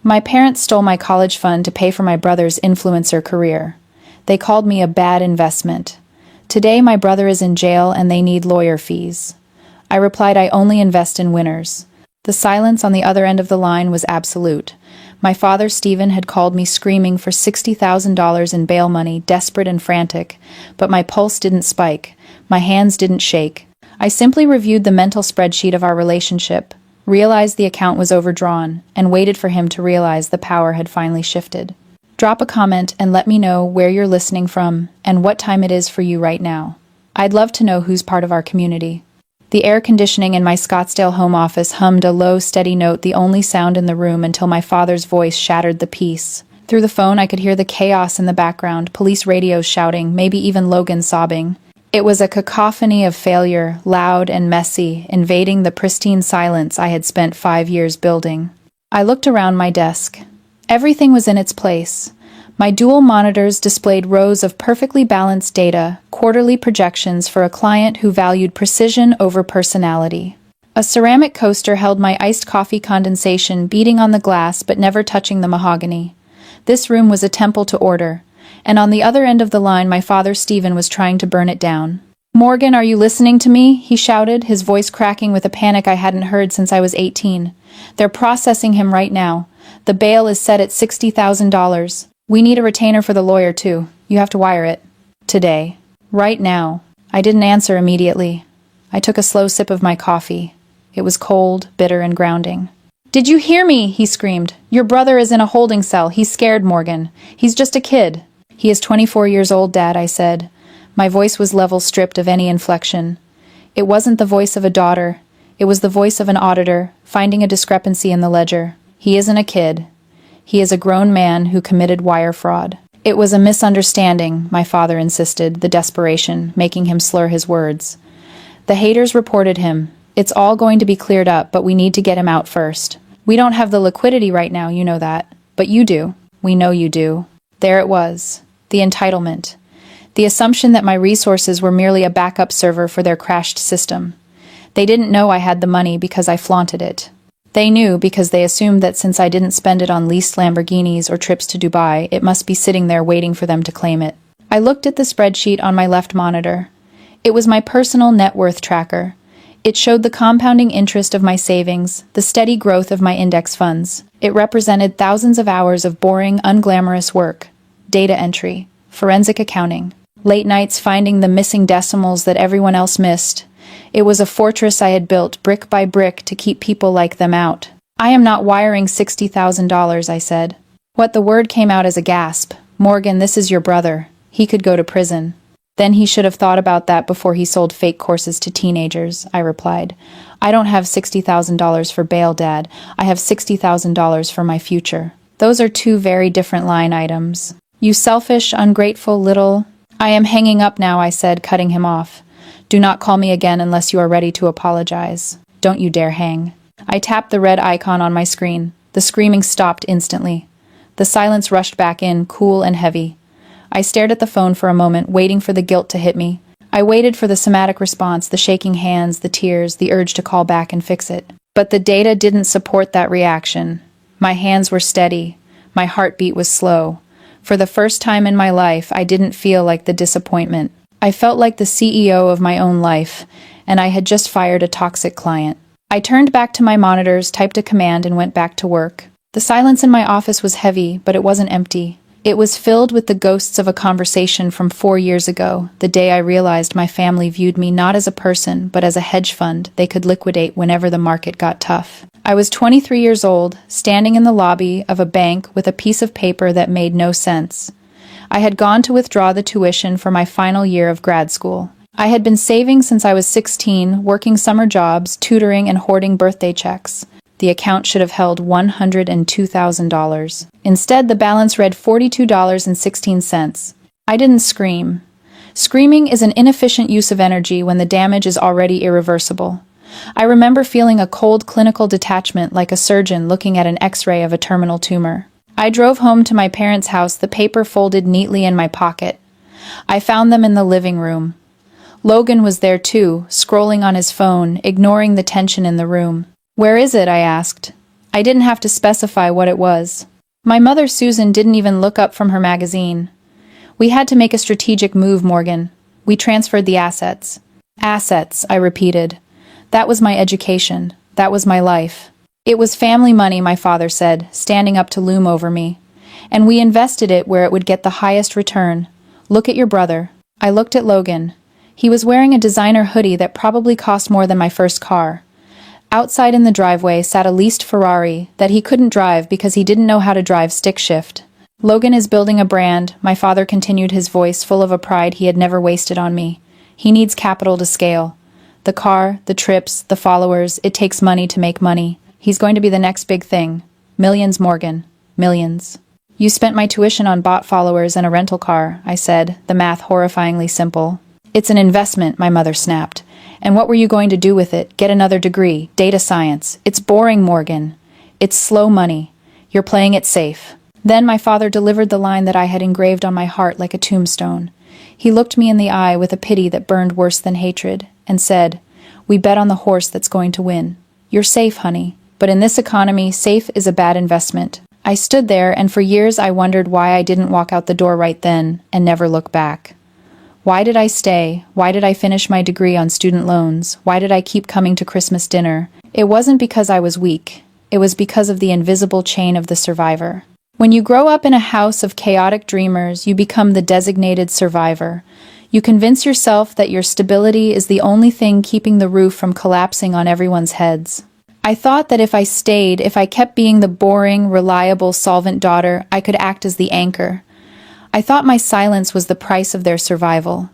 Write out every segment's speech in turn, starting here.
My parents stole my college fund to pay for my brother's influencer career. They called me a bad investment. Today my brother is in jail and they need lawyer fees. I replied I only invest in winners. The silence on the other end of the line was absolute. My father, Stephen, had called me screaming for $60,000 in bail money, desperate and frantic, but my pulse didn't spike, my hands didn't shake. I simply reviewed the mental spreadsheet of our relationship, realized the account was overdrawn, and waited for him to realize the power had finally shifted. Drop a comment and let me know where you're listening from and what time it is for you right now. I'd love to know who's part of our community. The air conditioning in my Scottsdale home office hummed a low, steady note, the only sound in the room, until my father's voice shattered the peace. Through the phone, I could hear the chaos in the background, police radios shouting, maybe even Logan sobbing. It was a cacophony of failure, loud and messy, invading the pristine silence I had spent 5 years building. I looked around my desk. Everything was in its place. My dual monitors displayed rows of perfectly balanced data, quarterly projections for a client who valued precision over personality. A ceramic coaster held my iced coffee condensation beating on the glass but never touching the mahogany. This room was a temple to order, and on the other end of the line my father Stephen was trying to burn it down. "Morgan, are you listening to me?" he shouted, his voice cracking with a panic I hadn't heard since I was 18. "They're processing him right now. The bail is set at $60,000. We need a retainer for the lawyer, too. You have to wire it. Today. Right now." I didn't answer immediately. I took a slow sip of my coffee. It was cold, bitter, and grounding. "Did you hear me?" he screamed. "Your brother is in a holding cell. He's scared, Morgan. He's just a kid." "He is 24 years old, Dad," I said. My voice was level, stripped of any inflection. It wasn't the voice of a daughter. It was the voice of an auditor, finding a discrepancy in the ledger. "He isn't a kid. He is a grown man who committed wire fraud." "It was a misunderstanding," my father insisted, the desperation making him slur his words. "The haters reported him. It's all going to be cleared up, but we need to get him out first. We don't have the liquidity right now, you know that. But you do. We know you do." There it was. The entitlement. The assumption that my resources were merely a backup server for their crashed system. They didn't know I had the money because I flaunted it. They knew because they assumed that since I didn't spend it on leased Lamborghinis or trips to Dubai, it must be sitting there waiting for them to claim it. I looked at the spreadsheet on my left monitor. It was my personal net worth tracker. It showed the compounding interest of my savings, the steady growth of my index funds. It represented thousands of hours of boring, unglamorous work. Data entry, forensic accounting, late nights finding the missing decimals that everyone else missed. It was a fortress I had built brick by brick to keep people like them out. "I am not wiring $60,000, I said. What? The word came out as a gasp. "Morgan, this is your brother. He could go to prison." "Then he should have thought about that before he sold fake courses to teenagers," I replied. "I don't have $60,000 for bail, Dad. I have $60,000 for my future. Those are two very different line items." "You selfish, ungrateful little—" "I am hanging up now," I said, cutting him off. "Do not call me again unless you are ready to apologize. Don't you dare hang." I tapped the red icon on my screen. The screaming stopped instantly. The silence rushed back in, cool and heavy. I stared at the phone for a moment, waiting for the guilt to hit me. I waited for the somatic response, the shaking hands, the tears, the urge to call back and fix it. But the data didn't support that reaction. My hands were steady. My heartbeat was slow. For the first time in my life, I didn't feel like the disappointment. I felt like the CEO of my own life, and I had just fired a toxic client. I turned back to my monitors, typed a command, and went back to work. The silence in my office was heavy, but it wasn't empty. It was filled with the ghosts of a conversation from 4 years ago, the day I realized my family viewed me not as a person, but as a hedge fund they could liquidate whenever the market got tough. I was 23 years old, standing in the lobby of a bank with a piece of paper that made no sense. I had gone to withdraw the tuition for my final year of grad school. I had been saving since I was 16, working summer jobs, tutoring, and hoarding birthday checks. The account should have held $102,000. Instead, the balance read $42.16. I didn't scream. Screaming is an inefficient use of energy when the damage is already irreversible. I remember feeling a cold clinical detachment, like a surgeon looking at an X-ray of a terminal tumor. I drove home to my parents' house, the paper folded neatly in my pocket. I found them in the living room. Logan was there too, scrolling on his phone, ignoring the tension in the room. "Where is it?" I asked. I didn't have to specify what it was. My mother Susan didn't even look up from her magazine. We had to make a strategic move, Morgan. We transferred the assets. Assets, I repeated. That was my education. That was my life. It was family money, my father said, standing up to loom over me. And we invested it where it would get the highest return. Look at your brother. I looked at Logan. He was wearing a designer hoodie that probably cost more than my first car. Outside in the driveway sat a leased Ferrari that he couldn't drive because he didn't know how to drive stick shift. Logan is building a brand, my father continued, his voice full of a pride he had never wasted on me. He needs capital to scale. The car, the trips, the followers, it takes money to make money. He's going to be the next big thing. Millions, Morgan. Millions. You spent my tuition on bot followers and a rental car, I said, the math horrifyingly simple. It's an investment, my mother snapped. And what were you going to do with it? Get another degree, data science. It's boring, Morgan. It's slow money. You're playing it safe. Then my father delivered the line that I had engraved on my heart like a tombstone. He looked me in the eye with a pity that burned worse than hatred, and said, "We bet on the horse that's going to win. You're safe, honey. But in this economy, safe is a bad investment." I stood there, and for years I wondered why I didn't walk out the door right then, and never look back. Why did I stay? Why did I finish my degree on student loans? Why did I keep coming to Christmas dinner? It wasn't because I was weak. It was because of the invisible chain of the survivor. When you grow up in a house of chaotic dreamers, you become the designated survivor. You convince yourself that your stability is the only thing keeping the roof from collapsing on everyone's heads. I thought that if I stayed, if I kept being the boring, reliable, solvent daughter, I could act as the anchor. I thought my silence was the price of their survival.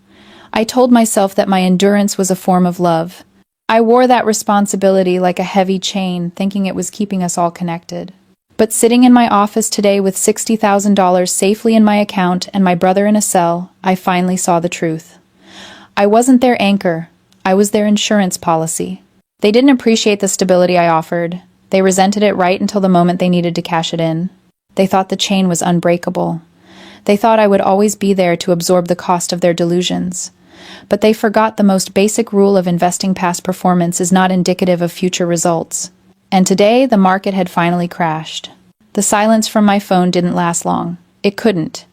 I told myself that my endurance was a form of love. I wore that responsibility like a heavy chain, thinking it was keeping us all connected. But sitting in my office today with $60,000 safely in my account and my brother in a cell, I finally saw the truth. I wasn't their anchor. I was their insurance policy. They didn't appreciate the stability I offered. They resented it right until the moment they needed to cash it in. They thought the chain was unbreakable. They thought I would always be there to absorb the cost of their delusions. But they forgot the most basic rule of investing: past performance is not indicative of future results. And today, the market had finally crashed. The silence from my phone didn't last long. It couldn't.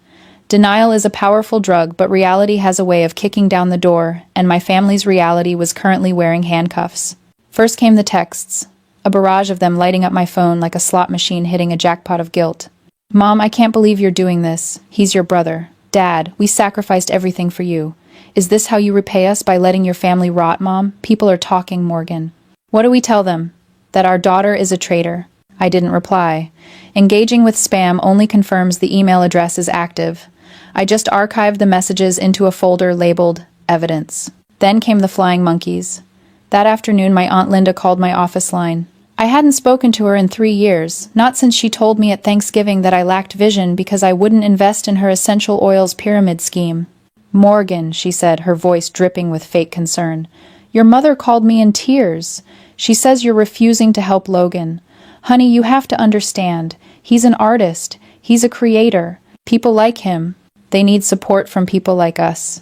Denial is a powerful drug, but reality has a way of kicking down the door, and my family's reality was currently wearing handcuffs. First came the texts, a barrage of them lighting up my phone like a slot machine hitting a jackpot of guilt. "Mom, I can't believe you're doing this. He's your brother. Dad, we sacrificed everything for you. Is this how you repay us, by letting your family rot, Mom? People are talking, Morgan." What do we tell them? That our daughter is a traitor. I didn't reply. Engaging with spam only confirms the email address is active. I just archived the messages into a folder labeled evidence. Then came the flying monkeys. That afternoon, my Aunt Linda called my office line. I hadn't spoken to her in 3 years, not since she told me at Thanksgiving that I lacked vision because I wouldn't invest in her essential oils pyramid scheme. "Morgan," she said, her voice dripping with fake concern. "Your mother called me in tears. She says you're refusing to help Logan. Honey, you have to understand. He's an artist. He's a creator. People like him. They need support from people like us.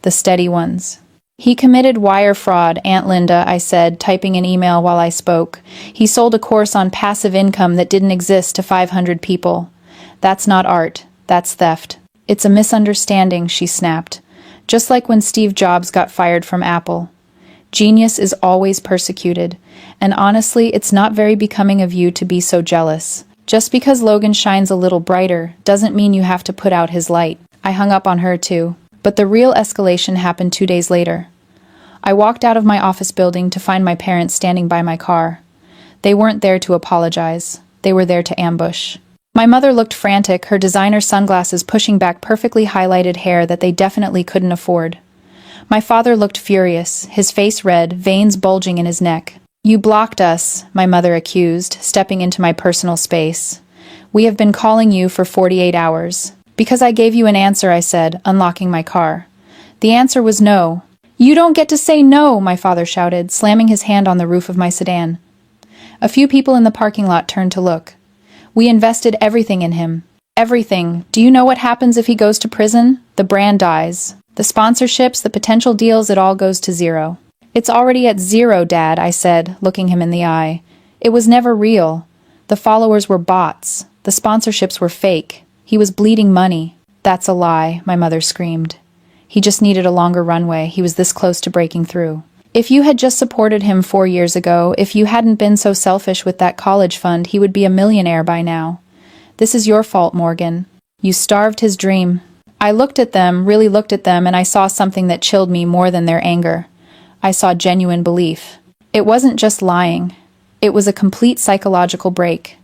The steady ones." "He committed wire fraud, Aunt Linda," I said, typing an email while I spoke. "He sold a course on passive income that didn't exist to 500 people. That's not art. That's theft." "It's a misunderstanding," she snapped. "Just like when Steve Jobs got fired from Apple. Genius is always persecuted, and honestly, it's not very becoming of you to be so jealous. Just because Logan shines a little brighter doesn't mean you have to put out his light." I hung up on her too. But the real escalation happened 2 days later. I walked out of my office building to find my parents standing by my car. They weren't there to apologize. They were there to ambush. My mother looked frantic, her designer sunglasses pushing back perfectly highlighted hair that they definitely couldn't afford. My father looked furious, his face red, veins bulging in his neck. "You blocked us," my mother accused, stepping into my personal space. "We have been calling you for 48 hours. "Because I gave you an answer," I said, unlocking my car. "The answer was no." "You don't get to say no," my father shouted, slamming his hand on the roof of my sedan. A few people in the parking lot turned to look. "We invested everything in him. Everything. Do you know what happens if he goes to prison? The brand dies. The sponsorships, the potential deals, it all goes to zero." "It's already at zero, Dad," I said, looking him in the eye. "It was never real. The followers were bots. The sponsorships were fake. He was bleeding money. That's a lie, my mother screamed. He just needed a longer runway. He was this close to breaking through. If you had just supported him 4 years ago, if you hadn't been so selfish with that college fund, he would be a millionaire by now. This is your fault, Morgan. You starved his dream. I looked at them, really looked at them, and I saw something that chilled me more than their anger. I saw genuine belief. It wasn't just lying. It was a complete psychological break.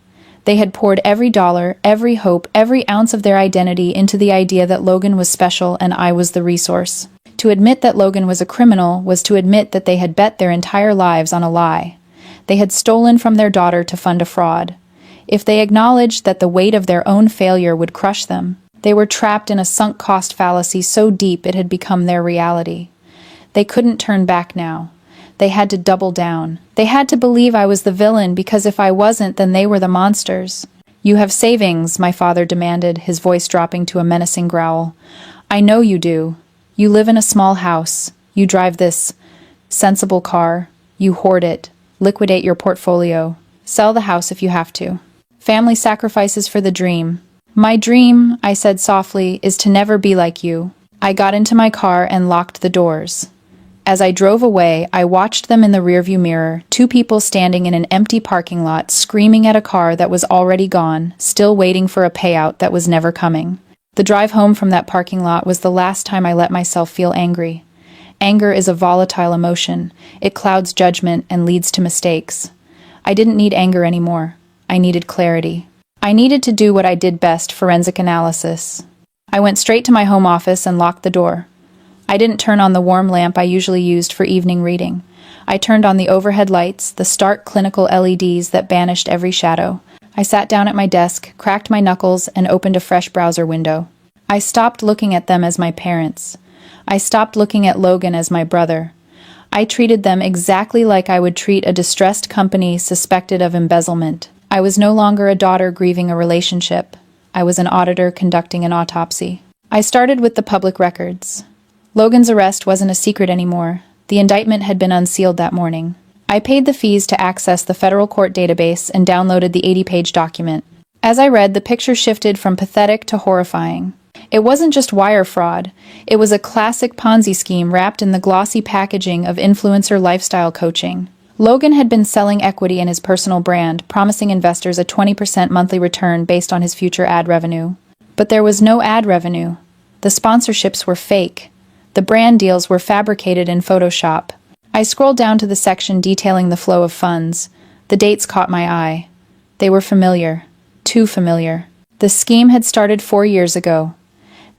They had poured every dollar, every hope, every ounce of their identity into the idea that Logan was special and I was the resource. To admit that Logan was a criminal was to admit that they had bet their entire lives on a lie. They had stolen from their daughter to fund a fraud. If they acknowledged that the weight of their own failure would crush them, they were trapped in a sunk cost fallacy so deep it had become their reality. They couldn't turn back now. They had to double down. They had to believe I was the villain, because if I wasn't, then they were the monsters. You have savings, my father demanded, his voice dropping to a menacing growl. I know you do. You live in a small house. You drive this sensible car. You hoard it. Liquidate your portfolio. Sell the house if you have to. Family sacrifices for the dream. My dream, I said softly, is to never be like you. I got into my car and locked the doors. As I drove away, I watched them in the rearview mirror, two people standing in an empty parking lot, screaming at a car that was already gone, still waiting for a payout that was never coming. The drive home from that parking lot was the last time I let myself feel angry. Anger is a volatile emotion. It clouds judgment and leads to mistakes. I didn't need anger anymore. I needed clarity. I needed to do what I did best, forensic analysis. I went straight to my home office and locked the door. I didn't turn on the warm lamp I usually used for evening reading. I turned on the overhead lights, the stark clinical LEDs that banished every shadow. I sat down at my desk, cracked my knuckles, and opened a fresh browser window. I stopped looking at them as my parents. I stopped looking at Logan as my brother. I treated them exactly like I would treat a distressed company suspected of embezzlement. I was no longer a daughter grieving a relationship. I was an auditor conducting an autopsy. I started with the public records. Logan's arrest wasn't a secret anymore. The indictment had been unsealed that morning. I paid the fees to access the federal court database and downloaded the 80-page document. As I read, the picture shifted from pathetic to horrifying. It wasn't just wire fraud. It was a classic Ponzi scheme wrapped in the glossy packaging of influencer lifestyle coaching. Logan had been selling equity in his personal brand, promising investors a 20% monthly return based on his future ad revenue. But there was no ad revenue. The sponsorships were fake. The brand deals were fabricated in Photoshop. I scrolled down to the section detailing the flow of funds. The dates caught my eye. They were familiar. Too familiar. The scheme had started 4 years ago.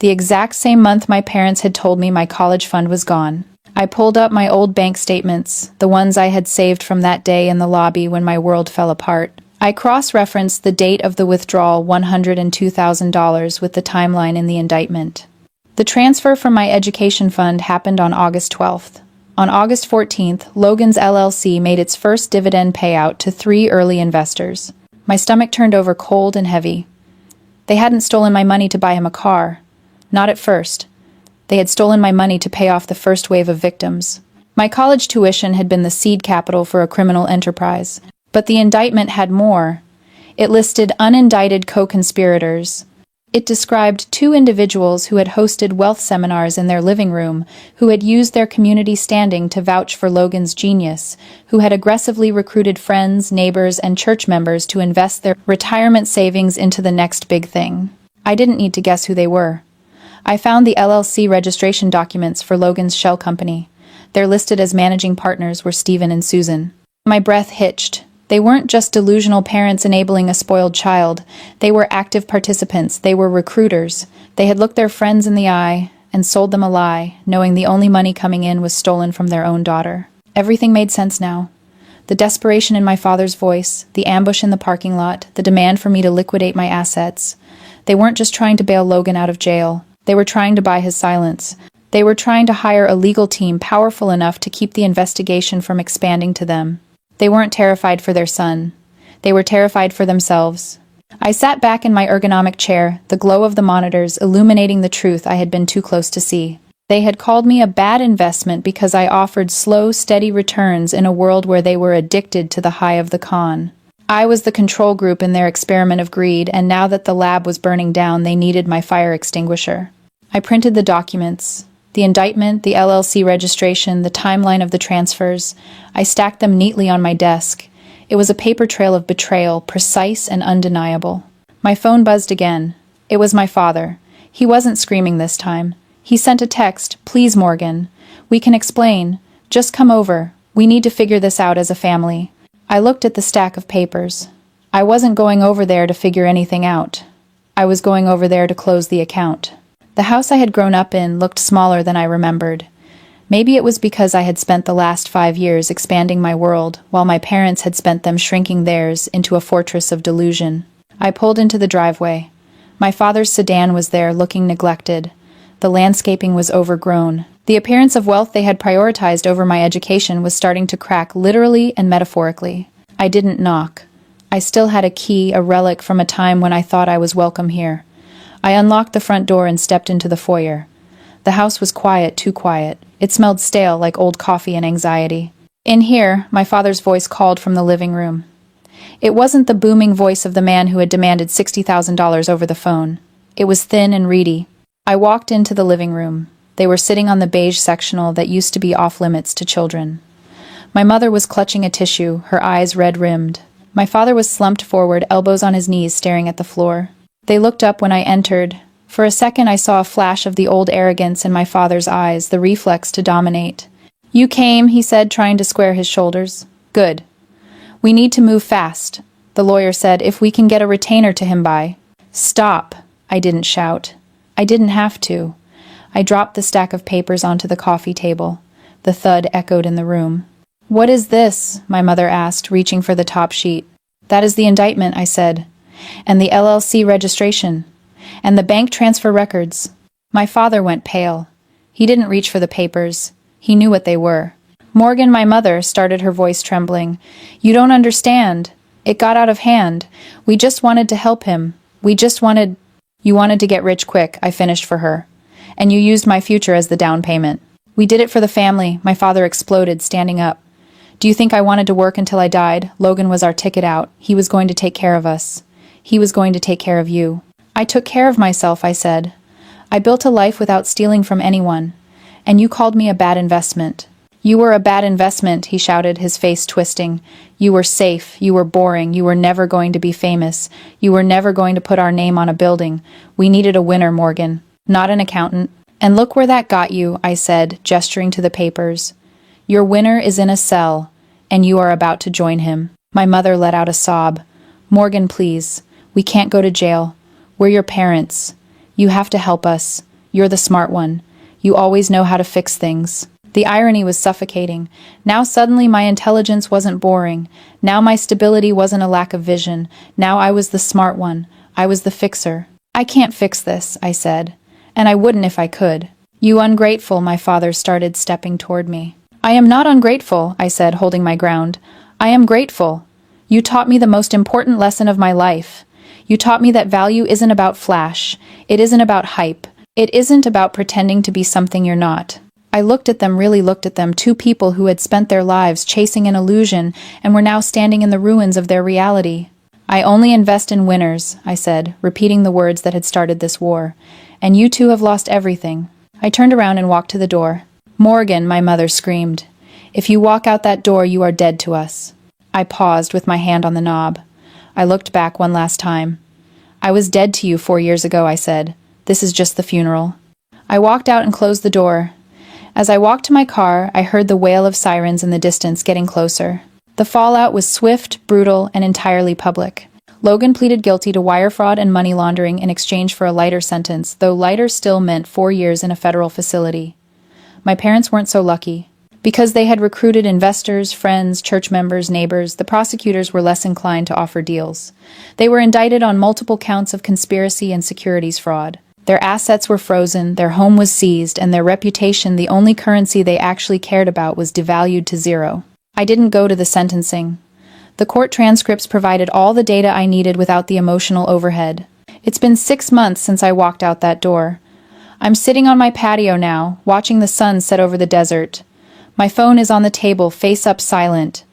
The exact same month my parents had told me my college fund was gone. I pulled up my old bank statements, the ones I had saved from that day in the lobby when my world fell apart. I cross-referenced the date of the withdrawal, $102,000, with the timeline in the indictment. The transfer from my education fund happened on August 12th. On August 14th, Logan's LLC made its first dividend payout to 3 early investors. My stomach turned over cold and heavy. They hadn't stolen my money to buy him a car. Not at first. They had stolen my money to pay off the first wave of victims. My college tuition had been the seed capital for a criminal enterprise. But the indictment had more. It listed unindicted co-conspirators. It described 2 individuals who had hosted wealth seminars in their living room, who had used their community standing to vouch for Logan's genius, who had aggressively recruited friends, neighbors, and church members to invest their retirement savings into the next big thing. I didn't need to guess who they were. I found the LLC registration documents for Logan's shell company. They're listed as managing partners were Stephen and Susan. My breath hitched. They weren't just delusional parents enabling a spoiled child. They were active participants. They were recruiters. They had looked their friends in the eye and sold them a lie, knowing the only money coming in was stolen from their own daughter. Everything made sense now. The desperation in my father's voice, the ambush in the parking lot, the demand for me to liquidate my assets. They weren't just trying to bail Logan out of jail. They were trying to buy his silence. They were trying to hire a legal team powerful enough to keep the investigation from expanding to them. They weren't terrified for their son. They were terrified for themselves. I sat back in my ergonomic chair, the glow of the monitors illuminating the truth I had been too close to see. They had called me a bad investment because I offered slow, steady returns in a world where they were addicted to the high of the con. I was the control group in their experiment of greed, and now that the lab was burning down, they needed my fire extinguisher. I printed the documents. The indictment, the LLC registration, the timeline of the transfers. I stacked them neatly on my desk. It was a paper trail of betrayal, precise and undeniable. My phone buzzed again. It was my father. He wasn't screaming this time. He sent a text, "Please, Morgan. We can explain. Just come over. We need to figure this out as a family." I looked at the stack of papers. I wasn't going over there to figure anything out. I was going over there to close the account. The house I had grown up in looked smaller than I remembered. Maybe it was because I had spent the last 5 years expanding my world, while my parents had spent them shrinking theirs into a fortress of delusion. I pulled into the driveway. My father's sedan was there, looking neglected. The landscaping was overgrown. The appearance of wealth they had prioritized over my education was starting to crack literally and metaphorically. I didn't knock. I still had a key, a relic from a time when I thought I was welcome here. I unlocked the front door and stepped into the foyer. The house was quiet, too quiet. It smelled stale, like old coffee and anxiety. "In here," my father's voice called from the living room. It wasn't the booming voice of the man who had demanded $60,000 over the phone. It was thin and reedy. I walked into the living room. They were sitting on the beige sectional that used to be off-limits to children. My mother was clutching a tissue, her eyes red-rimmed. My father was slumped forward, elbows on his knees, staring at the floor. They looked up when I entered. For a second I saw a flash of the old arrogance in my father's eyes, the reflex to dominate. "You came," he said, trying to square his shoulders. "Good. We need to move fast," the lawyer said, "if we can get a retainer to him by." "Stop," I didn't shout. I didn't have to. I dropped the stack of papers onto the coffee table. The thud echoed in the room. "What is this?" my mother asked, reaching for the top sheet. "That is the indictment," I said. "And the LLC registration. And the bank transfer records." My father went pale. He didn't reach for the papers. He knew what they were. "Morgan," my mother started, her voice trembling. "You don't understand. It got out of hand. We just wanted to help him. We just wanted—" "You wanted to get rich quick," I finished for her. "And you used my future as the down payment." "We did it for the family," my father exploded, standing up. "Do you think I wanted to work until I died? Logan was our ticket out. He was going to take care of us. He was going to take care of you." "I took care of myself," I said. "I built a life without stealing from anyone. And you called me a bad investment." "You were a bad investment," he shouted, his face twisting. "You were safe. You were boring. You were never going to be famous. You were never going to put our name on a building. We needed a winner, Morgan. Not an accountant. And look where that got you," I said, gesturing to the papers. "Your winner is in a cell, and you are about to join him." My mother let out a sob. "Morgan, please. We can't go to jail. We're your parents. You have to help us. You're the smart one. You always know how to fix things." The irony was suffocating. Now suddenly my intelligence wasn't boring. Now my stability wasn't a lack of vision. Now I was the smart one. I was the fixer. "I can't fix this," I said. "And I wouldn't if I could." "You ungrateful," my father started, stepping toward me. "I am not ungrateful," I said, holding my ground. "I am grateful. You taught me the most important lesson of my life. You taught me that value isn't about flash. It isn't about hype. It isn't about pretending to be something you're not." I looked at them, really looked at them, two people who had spent their lives chasing an illusion and were now standing in the ruins of their reality. "I only invest in winners," I said, repeating the words that had started this war. "And you two have lost everything." I turned around and walked to the door. "Morgan," my mother screamed. "If you walk out that door, you are dead to us." I paused with my hand on the knob. I looked back one last time. "I was dead to you 4 years ago," I said. "This is just the funeral." I walked out and closed the door. As I walked to my car, I heard the wail of sirens in the distance getting closer. The fallout was swift, brutal, and entirely public. Logan pleaded guilty to wire fraud and money laundering in exchange for a lighter sentence, though lighter still meant 4 years in a federal facility. My parents weren't so lucky. Because they had recruited investors, friends, church members, neighbors, the prosecutors were less inclined to offer deals. They were indicted on multiple counts of conspiracy and securities fraud. Their assets were frozen, their home was seized, and their reputation, the only currency they actually cared about, was devalued to zero. I didn't go to the sentencing. The court transcripts provided all the data I needed without the emotional overhead. It's been 6 months since I walked out that door. I'm sitting on my patio now, watching the sun set over the desert. My phone is on the table, face up, silent.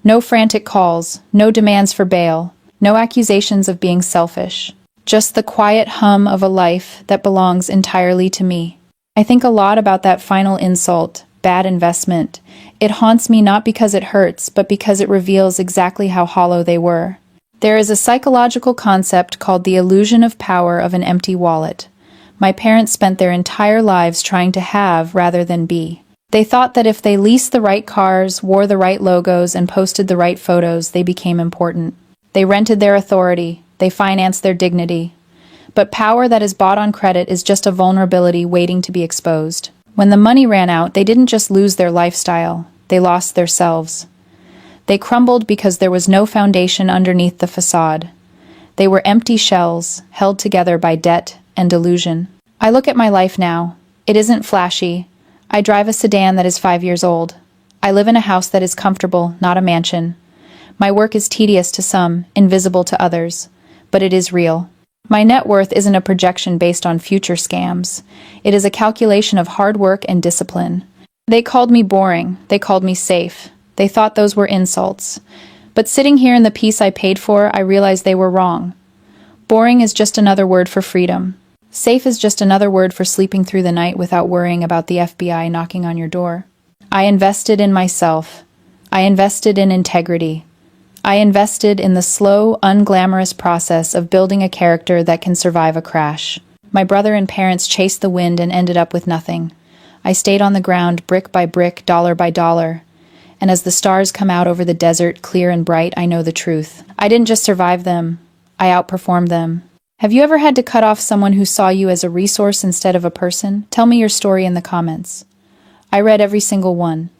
No frantic calls, no demands for bail, no accusations of being selfish. Just the quiet hum of a life that belongs entirely to me. I think a lot about that final insult, bad investment. It haunts me not because it hurts, but because it reveals exactly how hollow they were. There is a psychological concept called the illusion of power of an empty wallet. My parents spent their entire lives trying to have rather than be. They thought that if they leased the right cars, wore the right logos, and posted the right photos, they became important. They rented their authority. They financed their dignity. But power that is bought on credit is just a vulnerability waiting to be exposed. When the money ran out, they didn't just lose their lifestyle. They lost their selves. They crumbled because there was no foundation underneath the facade. They were empty shells, held together by debt and delusion. I look at my life now. It isn't flashy. I drive a sedan that is 5 years old. I live in a house that is comfortable, not a mansion. My work is tedious to some, invisible to others, but it is real. My net worth isn't a projection based on future scams. It is a calculation of hard work and discipline. They called me boring. They called me safe. They thought those were insults. But sitting here in the peace I paid for, I realized they were wrong. Boring is just another word for freedom. Safe is just another word for sleeping through the night without worrying about the FBI knocking on your door. I invested in myself. I invested in integrity. I invested in the slow, unglamorous process of building a character that can survive a crash. My brother and parents chased the wind and ended up with nothing. I stayed on the ground, brick by brick, dollar by dollar. And as the stars come out over the desert, clear and bright, I know the truth. I didn't just survive them. I outperformed them. Have you ever had to cut off someone who saw you as a resource instead of a person? Tell me your story in the comments. I read every single one.